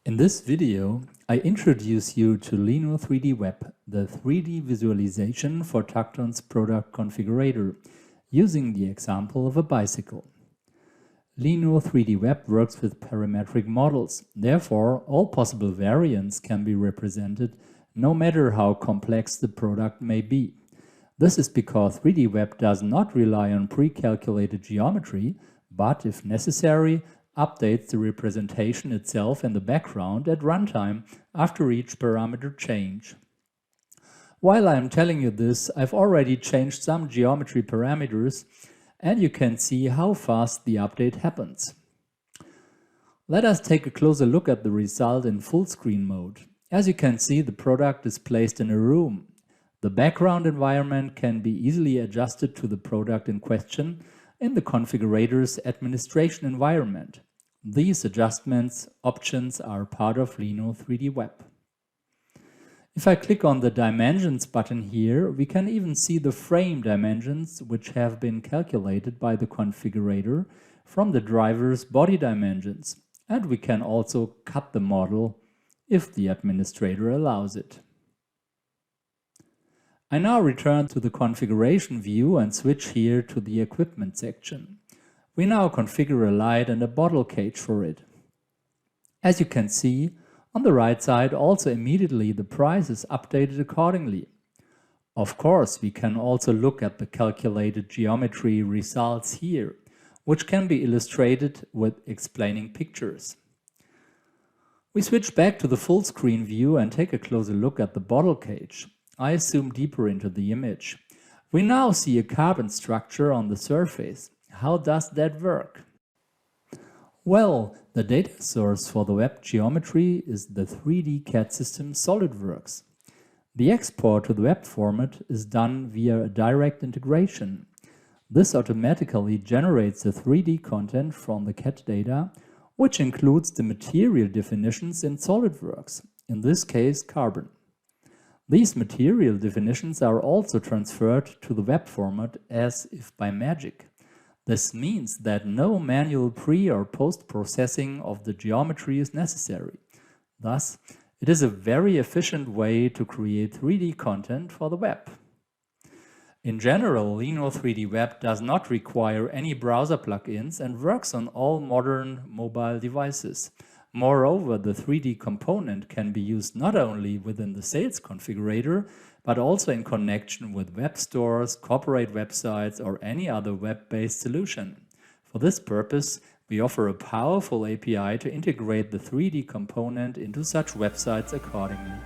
In this video, I introduce you to Lino 3D Web, the 3D visualization for Tacton's product configurator, using the example of a bicycle. Lino 3D Web works with parametric models. Therefore, all possible variants can be represented, no matter how complex the product may be. This is because 3D Web does not rely on pre-calculated geometry, but, if necessary, updates the representation itself in the background at runtime after each parameter change. While I am telling you this, I've already changed some geometry parameters, and you can see how fast the update happens. Let us take a closer look at the result in full screen mode. As you can see, the product is placed in a room. The background environment can be easily adjusted to the product in question in the configurator's administration environment. These adjustments options are part of Lino 3D Web. If I click on the Dimensions button here, we can even see the frame dimensions which have been calculated by the configurator from the driver's body dimensions, and we can also cut the model if the administrator allows it. I now return to the configuration view and switch here to the equipment section. We now configure a light and a bottle cage for it. As you can see, on the right side also immediately the price is updated accordingly. Of course, we can also look at the calculated geometry results here, which can be illustrated with explaining pictures. We switch back to the full screen view and take a closer look at the bottle cage. I zoom deeper into the image. We now see a carbon structure on the surface. How does that work? Well, the data source for the web geometry is the 3D CAD system SolidWorks. The export to the web format is done via a direct integration. This automatically generates the 3D content from the CAD data, which includes the material definitions in SolidWorks, in this case carbon. These material definitions are also transferred to the web format as if by magic. This means that no manual pre- or post-processing of the geometry is necessary. Thus, it is a very efficient way to create 3D content for the web. In general, Lino 3D Web does not require any browser plugins and works on all modern mobile devices. Moreover, the 3D component can be used not only within the Sales Configurator, but also in connection with web stores, corporate websites, or any other web-based solution. For this purpose, we offer a powerful API to integrate the 3D component into such websites accordingly.